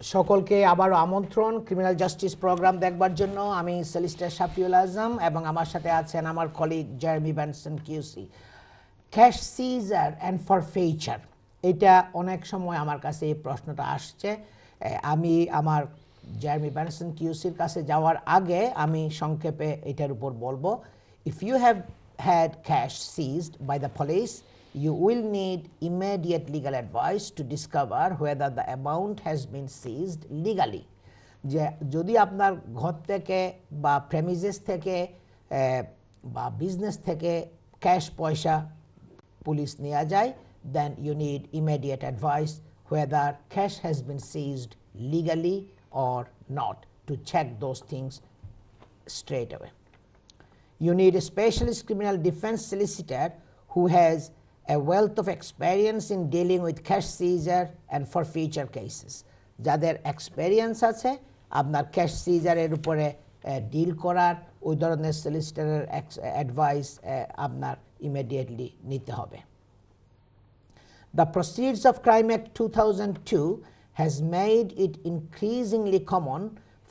সকলকে আবারও আমন্ত্রণ ক্রিমিনাল জাস্টিস প্রোগ্রাম দেখবার জন্য। আমি সলিসিটর শাফিউল আজম এবং আমার সাথে আছেন আমার colleague Jeremy Benson QC. Cash seizure and forfeiture, এটা অনেক সময় আমার কাছে এই প্রশ্নটা আসছে। আমি আমার জার্মি ব্যানসন কিউসির কাছে যাওয়ার আগে আমি সংক্ষেপে এটার উপর বলবো। If you have had cash seized by the police, you will need immediate legal advice to discover whether the amount has been seized legally. যে যদি আপনার ঘর থেকে বা প্রেমিসেস থেকে বা বিজনেস থেকে ক্যাশ পয়সা পুলিশ নিয়ে যায়, then you need immediate advice whether cash has been seized legally or not, to check those things straight away. You need a specialist criminal defense solicitor who has a wealth of experience in dealing with cash seizure and forfeiture cases. যাদের experience আছে আপনার cash সিজারের উপরে deal করার, ওই ধরনের সলিসিটরের advice আপনার immediately নিতে হবে। The Proceeds of Crime Act 2002 has made it increasingly common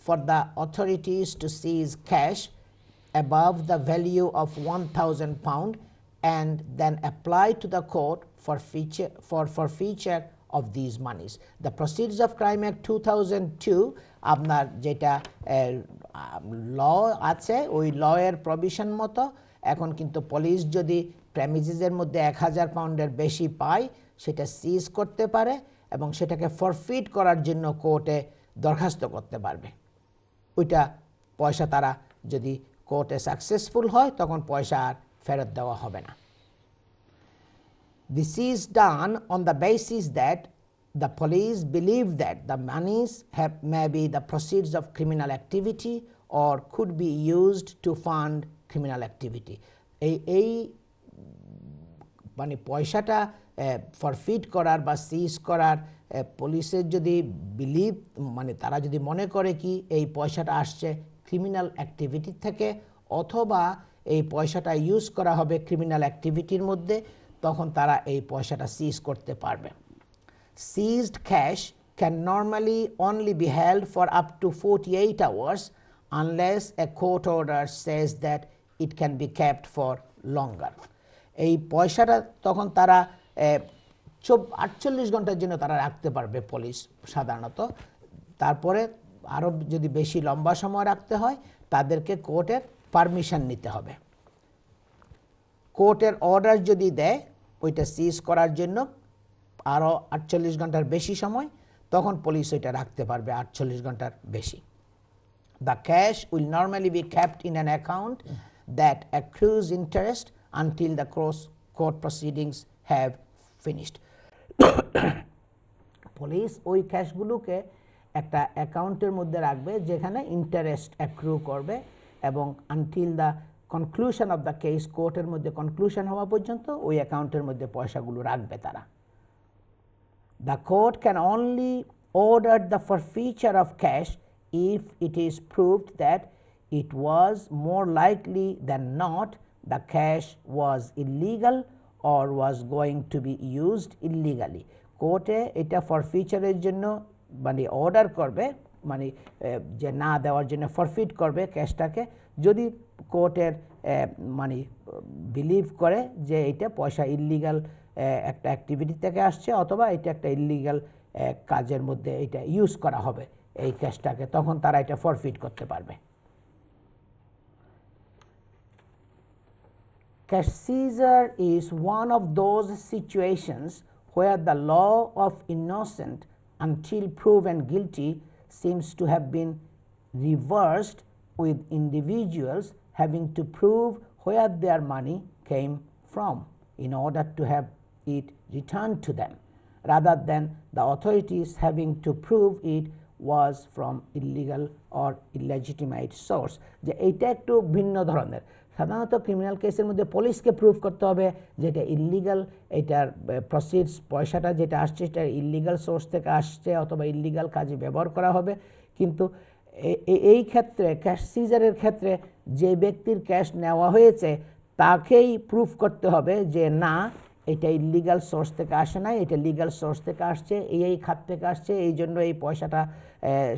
for the authorities to seize cash above the value of £1,000 and then apply to the court for forfeiture of these monies. The Proceeds of Crime Act 2002 আপনার যেটা ল আছে ওই লয়ের provision মতো এখন কিন্তু police যদি প্রেমিসেসের মধ্যে £1,000 বেশি পায় সেটা সিজ করতে পারে এবং সেটাকে ফরফিট করার জন্য কোর্টে দরখাস্ত করতে পারবে। ওইটা পয়সা তারা যদি কোর্টে সাকসেসফুল হয় তখন পয়সা আর ফেরত দেওয়া হবে না। This is done on the basis that the police believe that the monies may be the proceeds of criminal activity or could be used to fund criminal activity. এই মানে পয়সাটা ফরফিট করার বা সিজ করার পুলিশের যদি বিলিভ মানে তারা যদি মনে করে কি এই পয়সাটা আসছে ক্রিমিনাল অ্যাক্টিভিটি থেকে অথবা এই পয়সাটা ইউজ করা হবে ক্রিমিনাল অ্যাক্টিভিটির মধ্যে, তখন তারা এই পয়সাটা সিজ করতে পারবে। Seized cash can normally only be held for up to 48 hours unless a court order says that it can be kept for longer. এই পয়সাটা তখন তারা 48 ঘন্টার জন্য তারা রাখতে পারবে পুলিশ সাধারণত। তারপরে আরও যদি বেশি লম্বা সময় রাখতে হয় তাদেরকে কোর্টের পারমিশন নিতে হবে। কোর্টের অর্ডার যদি দেয় ওইটা সিজ করার জন্য আরও 48 ঘন্টার বেশি সময়, তখন পুলিশ ওইটা রাখতে পারবে 48 ঘন্টার বেশি। The cash will normally be kept in an account that accrues interest until the court proceedings have finished. Police ওই ক্যাশগুলোকে একটা অ্যাকাউন্টের মধ্যে রাখবে যেখানে ইন্টারেস্ট অ্যাক্রু করবে এবং until the conclusion of the case, কোর্টের মধ্যে কনক্লুশন হওয়া পর্যন্ত ওই অ্যাকাউন্টের মধ্যে পয়সাগুলো রাখবে তারা। The court can only order the forfeiture of cash if it is proved that it was more likely than not the cash was illegal or was going to be used illegally. কোর্টে এটা ফরফিচারের জন্য মানে order করবে, মানে যে না দেওয়ার জন্য ফরফিট করবে ক্যাশটাকে যদি কোর্টের মানে বিলিভ করে যে এটা পয়সা ইল্লিগাল একটা অ্যাক্টিভিটি থেকে আসছে অথবা এটা একটা ইল্লিগাল কাজের মধ্যে এটা ইউজ করা হবে এই ক্যাশটাকে, তখন তারা এটা ফরফিট করতে পারবে। Cash seizure is one of those situations where the law of innocent until proven guilty seems to have been reversed, with individuals having to prove where their money came from in order to have it returned to them, rather than the authorities having to prove it was from illegal or illegitimate source. যে এইটা একটু ভিন্ন ধরনের। সাধারণত criminal কেসের মধ্যে পুলিশকে prove করতে হবে যেটা ইল্লিগাল, এটার প্রসিডস পয়সাটা যেটা আসছে সেটা ইল্লিগাল সোর্স থেকে আসছে অথবা ইল্লিগাল কাজে ব্যবহার করা হবে। কিন্তু এই ক্ষেত্রে ক্যাশ সিজারের ক্ষেত্রে যে ব্যক্তির ক্যাশ নেওয়া হয়েছে তাকেই প্রুভ করতে হবে যে না এটা ইলিগাল সোর্স থেকে আসে না, এটা লিগাল সোর্স থেকে আসছে, এই খাত থেকে আসছে, এই জন্য এই পয়সাটা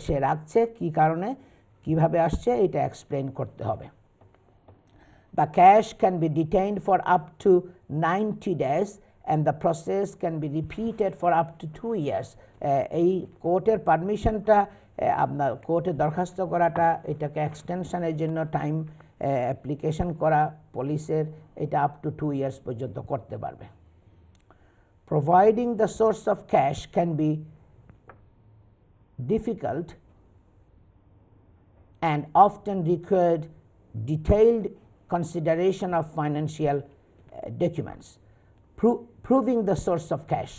সে রাখছে, কি কারণে, কিভাবে আসছে, এটা এক্সপ্লেইন করতে হবে। The cash can be detained for up to 90 days and the process can be repeated for up to 2 years. এই কোর্টের পারমিশনটা, আপনার কোর্টে দরখাস্ত করাটা, এটাকে এক্সটেনশনের জন্য টাইম অ্যাপ্লিকেশন করা পুলিশের, এটা আপ টু 2 years পর্যন্ত করতে পারবে। Providing the source of cash can be difficult and often required detailed consideration of financial documents. Proving the source of cash,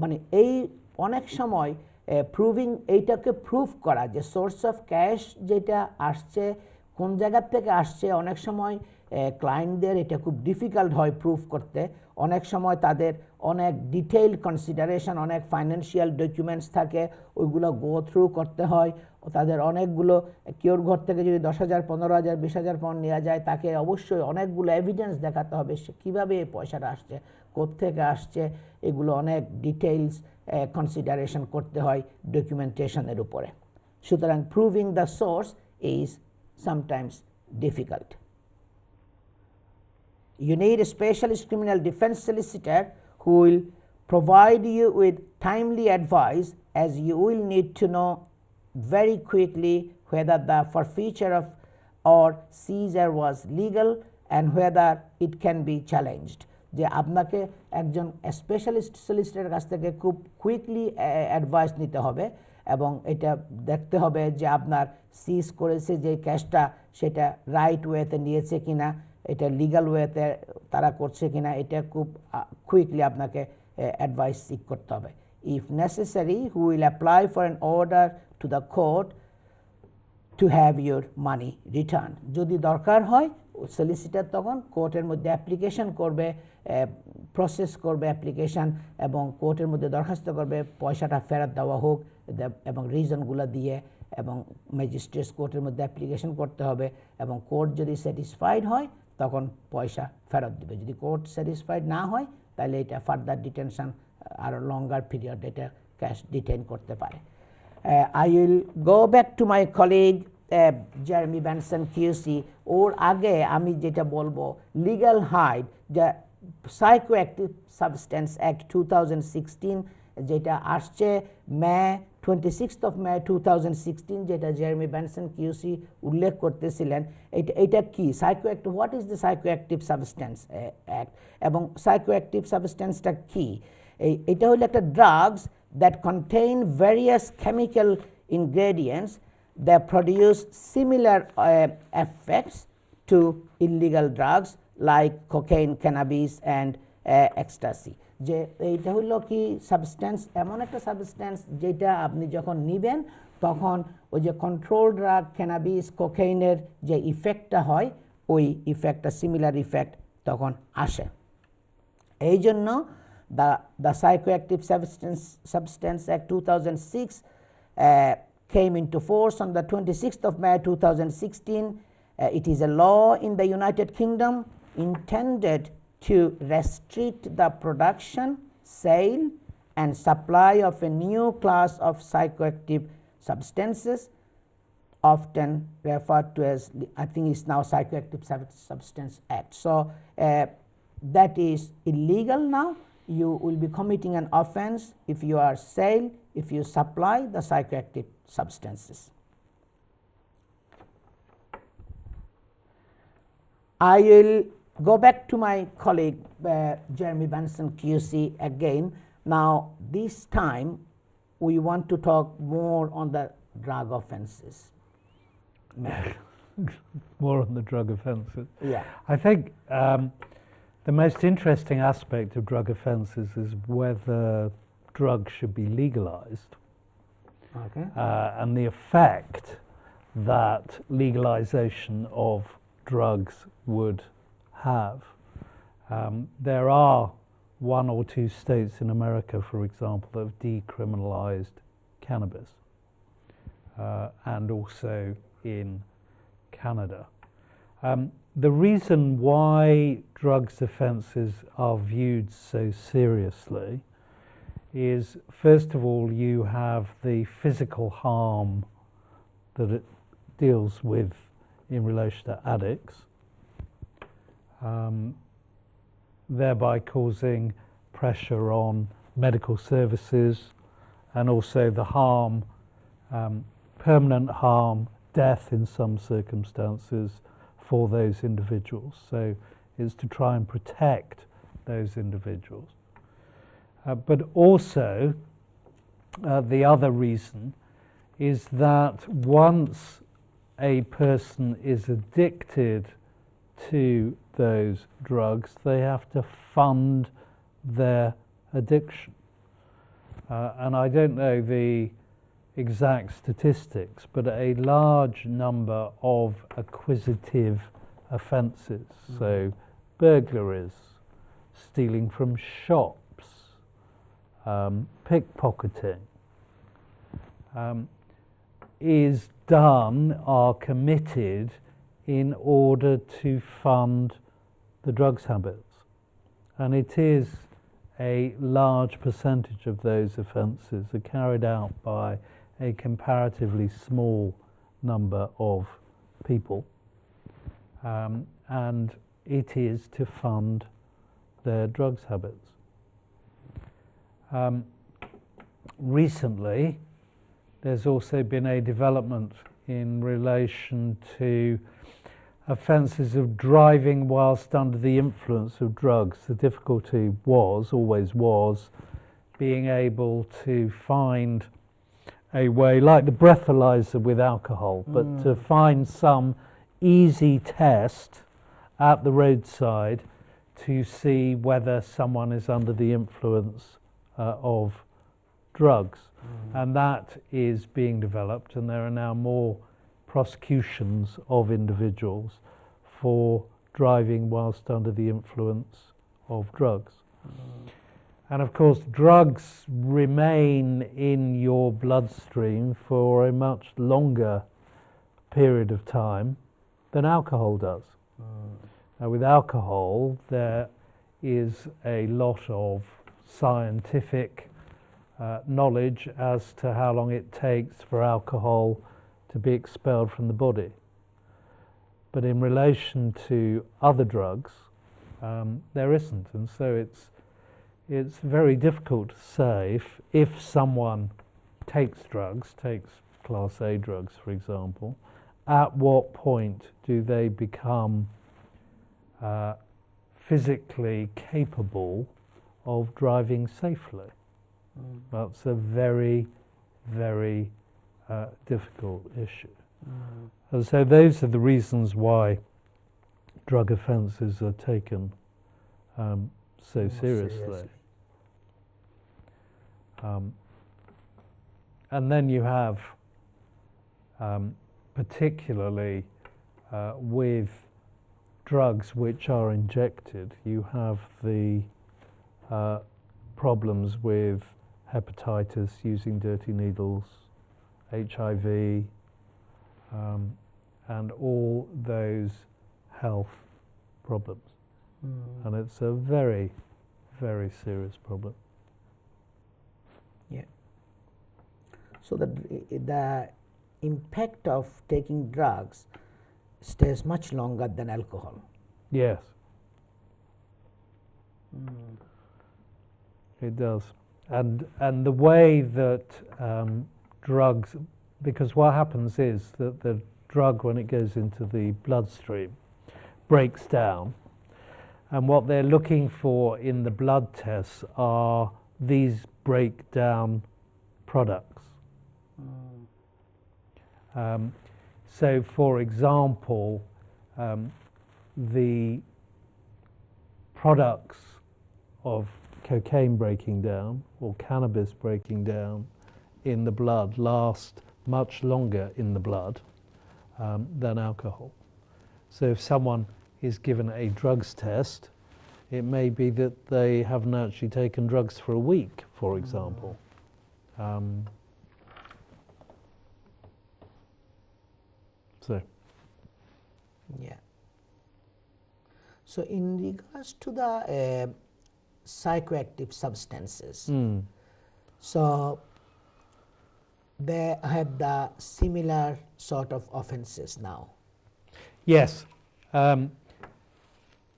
মানে এই অনেক সময় প্রুভিং, এইটাকে প্রুফ করা যে সোর্স অফ ক্যাশ যেটা আসছে কোন জায়গার থেকে আসছে, অনেক সময় ক্লায়েন্টদের এটা খুব ডিফিকাল্ট হয় প্রুফ করতে। অনেক সময় তাদের অনেক ডিটেইলড কনসিডারেশন, অনেক ফাইন্যান্সিয়াল ডকুমেন্টস থাকে, ওইগুলো গো থ্রু করতে হয়। তাদের অনেকগুলো, কেউর ঘর থেকে যদি 10,000, 15,000, 20,000 পাউন্ড নেওয়া যায়, তাকে অবশ্যই অনেকগুলো এভিডেন্স দেখাতে হবে সে কীভাবে এই পয়সাটা আসছে, কোত্থেকে আসছে, এগুলো অনেক ডিটেইলস কনসিডারেশন করতে হয় ডকুমেন্টেশনের উপরে। সুতরাং proving the source is sometimes difficult. You need a specialist criminal defense solicitor who will provide you with timely advice, as you will need to know very quickly whether the forfeiture of or seizure was legal and whether it can be challenged. যে আপনাকে একজন specialist সলিসিটরের কাছ থেকে খুব quickly advice নিতে হবে এবং এটা দেখতে হবে যে আপনার সিজ করেছে যে ক্যাশটা সেটা রাইট ওয়েতে নিয়েছে কিনা, এটা লিগাল ওয়েতে তারা করছে কিনা, এটা খুব কুইকলি আপনাকে অ্যাডভাইস সিক করতে হবে। If necessary who will apply for an order to the court to have your money return. যদি দরকার হয় সলিসিটর তখন কোর্টের মধ্যে অ্যাপ্লিকেশন করবে, প্রসেস করবে অ্যাপ্লিকেশান এবং কোর্টের মধ্যে দরখাস্ত করবে পয়সাটা ফেরত দেওয়া হোক এবং রিজনগুলো দিয়ে, এবং ম্যাজিস্ট্রেটস কোর্টের মধ্যে অ্যাপ্লিকেশন করতে হবে এবং কোর্ট যদি স্যাটিসফাইড হয় তখন পয়সা ফেরত দেবে। যদি কোর্ট স্যাটিসফাইড না হয় তাহলে এটা ফার্দার ডিটেনশন, আরও লঙ্গার পিরিয়ড এটা ক্যাশ ডিটেইন করতে পারে। I will go back to my colleague Jeremy Benson QC. ওর আগে আমি যেটা বলবো, লিগাল হাইড, যা সাইকোঅ্যাক্টিভ সাবস্টেন্স অ্যাক্ট 2016 যেটা আসছে মে 26th of May 2016, যেটা জেরেমি বেনসন কিউসি উল্লেখ করতেছিলেন, এটা কি psychoactive, what is the psychoactive substance act এবং সাইকোঅ্যাক্টিভ সাবস্টেন্সটা কি? এটা হলো একটা drugs that contain various chemical ingredients that produce similar effects to illegal drugs like cocaine, cannabis and ecstasy. যে এইটা হলো কি সাবস্টেন্স, এমন একটা সাবস্টেন্স যেটা আপনি যখন নেবেন তখন ওই যে কন্ট্রোল ড্রাগ ক্যানাবিস, কোকেইনের যে ইফেক্টটা হয় ওই ইফেক্টটা, সিমিলার ইফেক্ট তখন আসে। এই জন্য the Psychoactive Substance Act 2006 came into force on the 26th of May 2016. It is a law in the United Kingdom intended to restrict the production, sale and supply of a new class of psychoactive substances, often referred to as, I think it's now Psychoactive Substance Act. So that is illegal now. You will be committing an offense if you are sale, if you supply the psychoactive substances. I will go back to my colleague Jeremy Benson QC again. Now this time we want to talk more on the drug offenses. More on the drug offenses. Yeah. I think the most interesting aspect of drug offences is whether drugs should be legalised, Okay. And the effect that legalisation of drugs would have. There are 1 or 2 states in America, for example, that have decriminalised cannabis, and also in Canada. the reason why drugs offences are viewed so seriously is, first of all, you have the physical harm that it deals with in relation to addicts, thereby causing pressure on medical services, and also the harm, permanent harm, death in some circumstances for those individuals. So it's to try and protect those individuals. But also, the other reason is that once a person is addicted to those drugs, they have to fund their addiction. And I don't know the exact statistics, but a large number of acquisitive offences, so burglaries, stealing from shops, pickpocketing, is done, are committed in order to fund the drugs habits. And it is a large percentage of those offences are carried out by a comparatively small number of people, and it is to fund their drugs habits. Recently, there's also been a development in relation to offences of driving whilst under the influence of drugs. The difficulty was, always was, being able to find a way, like the breathalyzer with alcohol, but to find some easy test at the roadside to see whether someone is under the influence of drugs. And that is being developed, and there are now more prosecutions of individuals for driving whilst under the influence of drugs. And of course, drugs remain in your bloodstream for a much longer period of time than alcohol does. Now, with alcohol, there is a lot of scientific knowledge as to how long it takes for alcohol to be expelled from the body. But in relation to other drugs, there isn't. And so it's very difficult to say if someone takes drugs, takes Class A drugs, for example, at what point do they become physically capable of driving safely? That's a very, very difficult issue. And so those are the reasons why drug offences are taken so seriously. And then you have, particularly with drugs which are injected, you have the problems with hepatitis using dirty needles, HIV, and all those health problems. And it's a very, very serious problem. Yeah. So the impact of taking drugs stays much longer than alcohol. Yes. It does. And the way that drugs, because what happens is that the drug, when it goes into the bloodstream, breaks down, and what they're looking for in the blood tests are these breakdown products. So, for example, the products of cocaine breaking down or cannabis breaking down in the blood last much longer in the blood than alcohol. So if someone is given a drugs test, it may be that they haven't actually taken drugs for a week, for example. So. Yeah. So in regards to the psychoactive substances, so they have the similar sort of offenses now. Yes,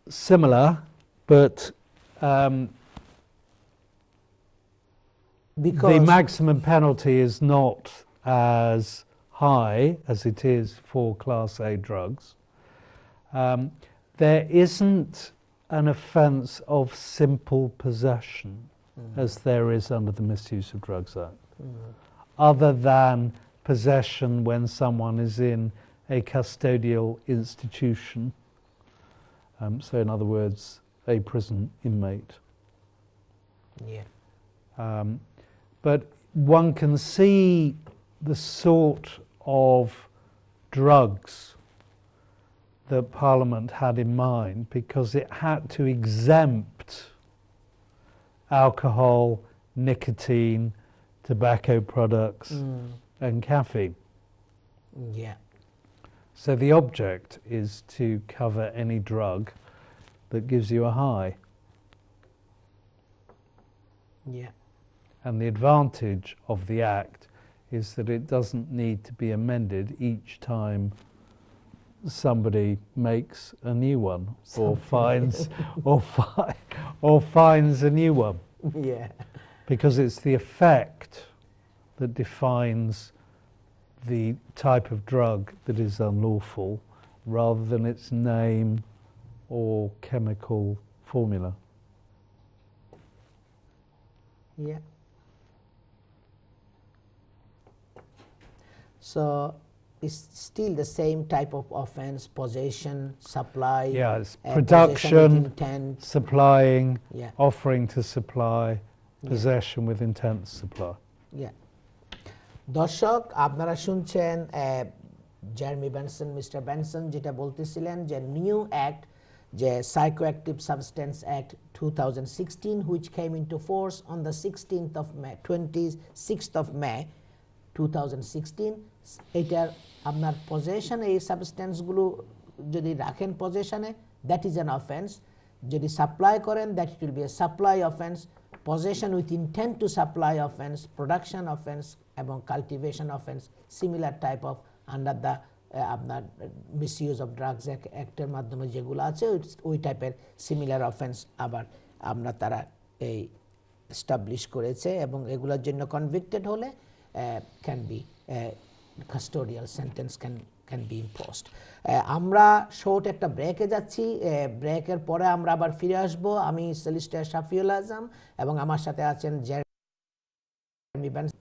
similar, but Because the maximum penalty is not as high as it is for Class A drugs. There isn't an offence of simple possession as there is under the Misuse of Drugs Act, other than possession when someone is in a custodial institution, so in other words, a prison inmate. Yeah. But one can see the sort of drugs that Parliament had in mind, because it had to exempt alcohol, nicotine, tobacco products, and caffeine. Yeah. So the object is to cover any drug that gives you a high. Yeah. And the advantage of the Act is that it doesn't need to be amended each time somebody makes a new one or finds a new one. Yeah. Because it's the effect that defines the type of drug that is unlawful, rather than its name or chemical formula. Yeah. So it's still the same type of offense: possession, supply, Yeah, it's possession with production, intent. supplying, Yeah. offering to supply, possession with intent to supply. Yeah. দর্শক, আপনারা শুনছেন জার্মি Benson, mister Benson যেটা বলতেছিলেন যে new act, যে psychoactive substance act 2016, which came into force on the 16th of May, 26th of May 2016. এটার আপনার possession, এই সাবস্টেন্সগুলো যদি রাখেন পজেশনে, দ্যাট ইজ অ্যান অফেন্স। যদি সাপ্লাই করেন, that it will be a supply offence. Possession with intent to supply offence, production offence এবং cultivation offence, similar type of under the আপনার মিসইউজ অফ ড্রাগস অ্যাক্টের মাধ্যমে যেগুলো আছে, ওই টাইপের সিমিলার অফেন্স আবার আমরা তারা এই এস্টাবলিশ করেছে, এবং এগুলোর জন্য কনভিক্টেড হলে can be custodial sentence can be imposed. আমরা শর্ট একটা ব্রেকে যাচ্ছি, ব্রেকের পরে আমরা আবার ফিরে আসব। আমি সলিসিটর শাফিউল আজম এবং আমার সাথে আছেন জার্মি বেনসন।